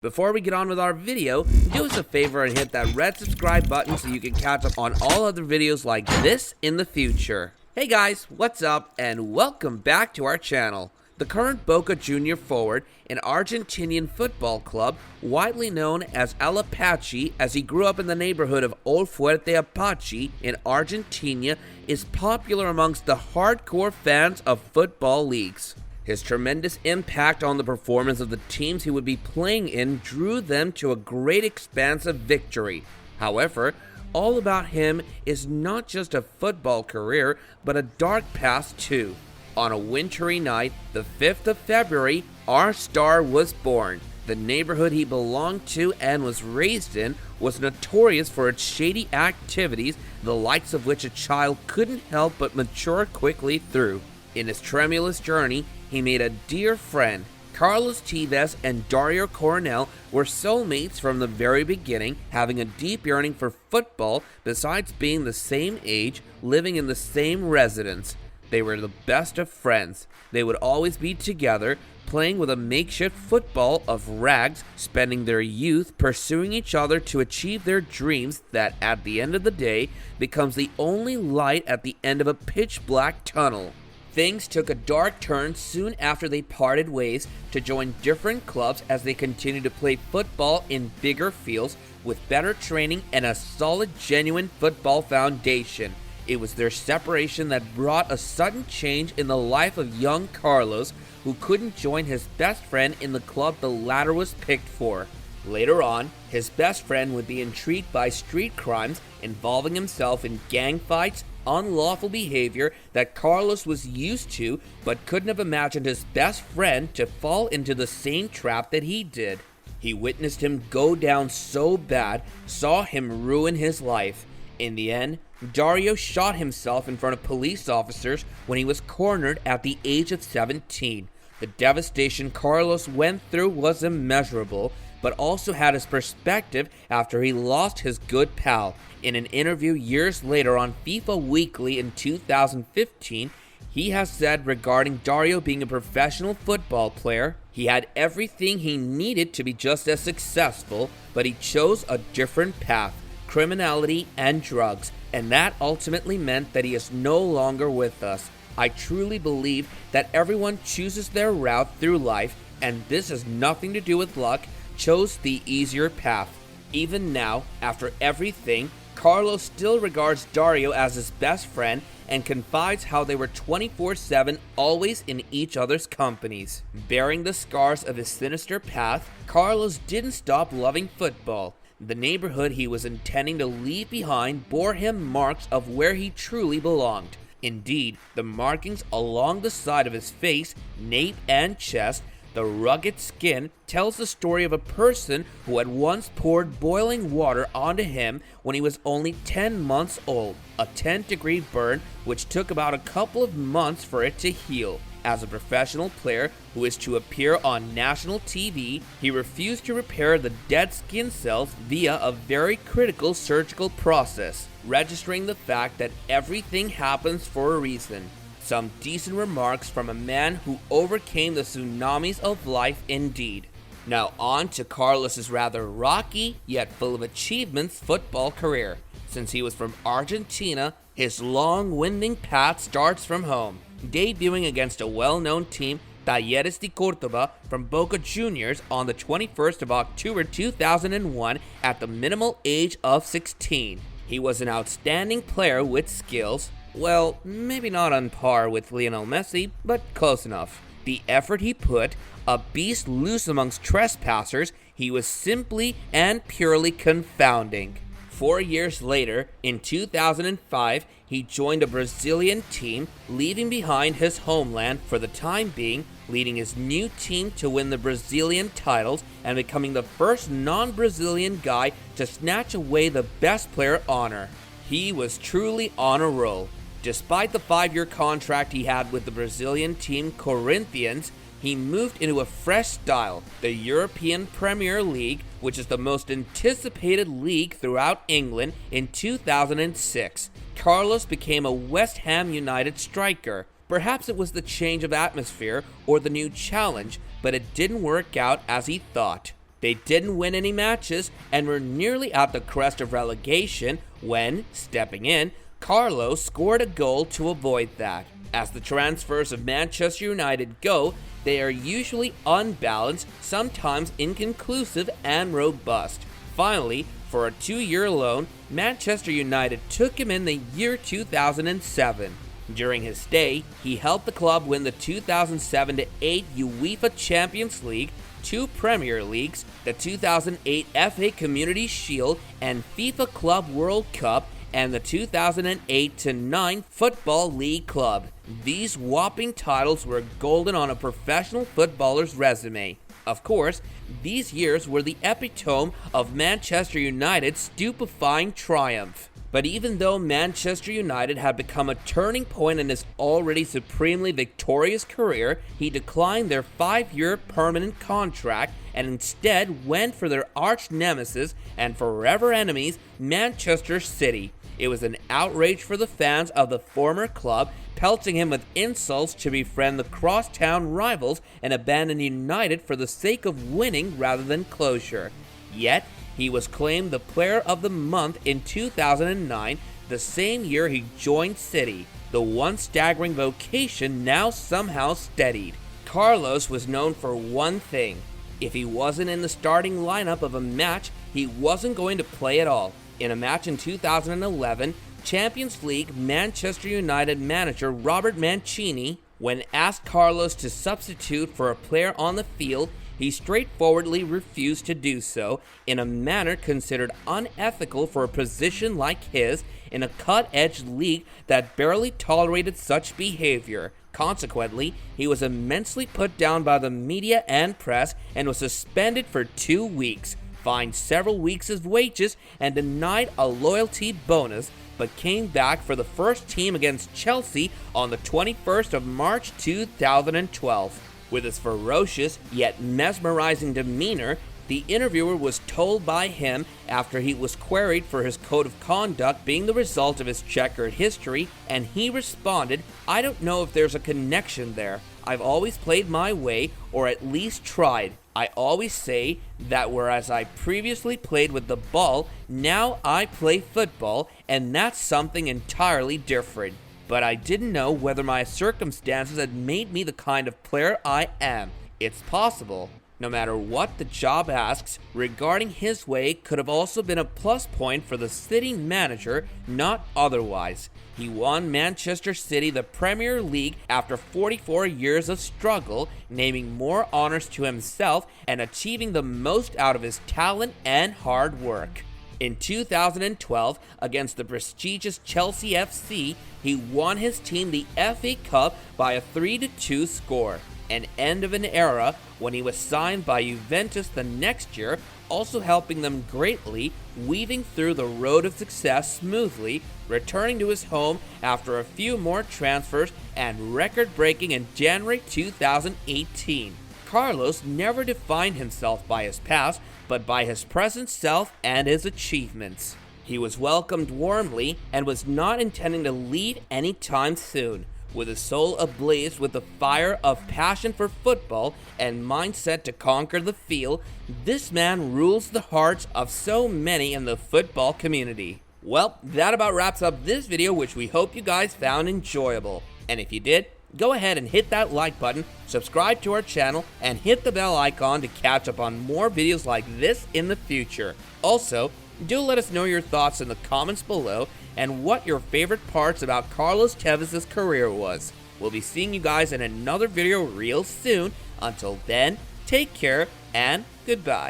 Before we get on with our video, do us a favor and hit that red subscribe button so you can catch up on all other videos like this in the future. Hey guys, what's up and welcome back to our channel. The current Boca Junior forward, an Argentinian football club widely known as El Apache as he grew up in the neighborhood of Old Fuerte Apache in Argentina, is popular amongst the hardcore fans of football leagues. His tremendous impact on the performance of the teams he would be playing in drew them to a great expanse of victory. However, all about him is not just a football career, but a dark past too. On a wintry night, the 5th of February, our star was born. The neighborhood he belonged to and was raised in was notorious for its shady activities, the likes of which a child couldn't help but mature quickly through. In his tremulous journey, he made a dear friend. Carlos Tevez and Dario Coronel were soulmates from the very beginning, having a deep yearning for football besides being the same age, living in the same residence. They were the best of friends. They would always be together, playing with a makeshift football of rags, spending their youth pursuing each other to achieve their dreams that, at the end of the day, becomes the only light at the end of a pitch-black tunnel. Things took a dark turn soon after they parted ways to join different clubs as they continued to play football in bigger fields with better training and a solid, genuine football foundation. It was their separation that brought a sudden change in the life of young Carlos, who couldn't join his best friend in the club the latter was picked for. Later on, his best friend would be intrigued by street crimes, involving himself in gang fights, unlawful behavior that Carlos was used to, but couldn't have imagined his best friend to fall into the same trap that he did. He witnessed him go down so bad, saw him ruin his life. In the end, Dario shot himself in front of police officers when he was cornered at the age of 17. The devastation Carlos went through was immeasurable, but also had his perspective after he lost his good pal. In an interview years later on FIFA Weekly in 2015, he has said regarding Dario being a professional football player, he had everything he needed to be just as successful, but he chose a different path, criminality and drugs, and that ultimately meant that he is no longer with us. I truly believe that everyone chooses their route through life, and this has nothing to do with luck, chose the easier path. Even now, after everything, Carlos still regards Dario as his best friend and confides how they were 24/7 always in each other's companies. Bearing the scars of his sinister path, Carlos didn't stop loving football. The neighborhood he was intending to leave behind bore him marks of where he truly belonged. Indeed, the markings along the side of his face, nape, and chest, the rugged skin, tells the story of a person who had once poured boiling water onto him when he was only 10 months old, a 10-degree burn which took about a couple of months for it to heal. As a professional player who is to appear on national TV, he refused to repair the dead skin cells via a very critical surgical process, registering the fact that everything happens for a reason. Some decent remarks from a man who overcame the tsunamis of life indeed. Now on to Carlos's rather rocky, yet full of achievements, football career. Since he was from Argentina, his long, winding path starts from home, debuting against a well-known team, Talleres de Córdoba, from Boca Juniors on the 21st of October 2001 at the minimal age of 16. He was an outstanding player with skills. Well, maybe not on par with Lionel Messi, but close enough. The effort he put, a beast loose amongst trespassers, he was simply and purely confounding. 4 years later, in 2005, he joined a Brazilian team, leaving behind his homeland for the time being, leading his new team to win the Brazilian titles and becoming the first non-Brazilian guy to snatch away the best player honor. He was truly on a roll. Despite the 5-year contract he had with the Brazilian team Corinthians, he moved into a fresh style, the European Premier League, which is the most anticipated league throughout England, in 2006. Carlos became a West Ham United striker. Perhaps it was the change of atmosphere or the new challenge, but it didn't work out as he thought. They didn't win any matches and were nearly at the crest of relegation when, stepping in, Carlos scored a goal to avoid that. As the transfers of Manchester United go, they are usually unbalanced, sometimes inconclusive and robust. Finally, for a 2-year loan, Manchester United took him in the year 2007. During his stay, he helped the club win the 2007-8 UEFA Champions League, 2 Premier Leagues, the 2008 FA Community Shield and FIFA Club World Cup, and the 2008-9 Football League Club. These whopping titles were golden on a professional footballer's resume. Of course, these years were the epitome of Manchester United's stupefying triumph. But even though Manchester United had become a turning point in his already supremely victorious career, he declined their 5-year permanent contract and instead went for their arch nemesis and forever enemies, Manchester City. It was an outrage for the fans of the former club, pelting him with insults to befriend the crosstown rivals and abandon United for the sake of winning rather than closure. Yet, he was claimed the Player of the Month in 2009, the same year he joined City, the once staggering vocation now somehow steadied. Carlos was known for one thing. If he wasn't in the starting lineup of a match, he wasn't going to play at all. In a match in 2011, Champions League Manchester United manager Robert Mancini, when asked Carlos to substitute for a player on the field, he straightforwardly refused to do so in a manner considered unethical for a position like his in a cut-edge league that barely tolerated such behavior. Consequently, he was immensely put down by the media and press and was suspended for 2 weeks, fined several weeks of wages, and denied a loyalty bonus, but came back for the first team against Chelsea on the 21st of March 2012. With his ferocious yet mesmerizing demeanor, the interviewer was told by him after he was queried for his code of conduct being the result of his checkered history, and he responded, "I don't know if there's a connection there. I've always played my way, or at least tried. I always say that whereas I previously played with the ball, now I play football, and that's something entirely different. But I didn't know whether my circumstances had made me the kind of player I am. It's possible." No matter what the job asks, regarding his way could have also been a plus point for the City manager, not otherwise. He won Manchester City the Premier League after 44 years of struggle, naming more honors to himself and achieving the most out of his talent and hard work. In 2012, against the prestigious Chelsea FC, he won his team the FA Cup by a 3-2 score. An end of an era when he was signed by Juventus the next year, also helping them greatly, weaving through the road of success smoothly, returning to his home after a few more transfers, and record-breaking in January 2018. Carlos never defined himself by his past, but by his present self and his achievements. He was welcomed warmly and was not intending to leave anytime soon. With his soul ablaze with the fire of passion for football and mindset to conquer the field, this man rules the hearts of so many in the football community. Well, that about wraps up this video, which we hope you guys found enjoyable. And if you did, go ahead and hit that like button, subscribe to our channel, and hit the bell icon to catch up on more videos like this in the future. Also, do let us know your thoughts in the comments below and what your favorite parts about Carlos Tevez's career was. We'll be seeing you guys in another video real soon. Until then, take care and goodbye.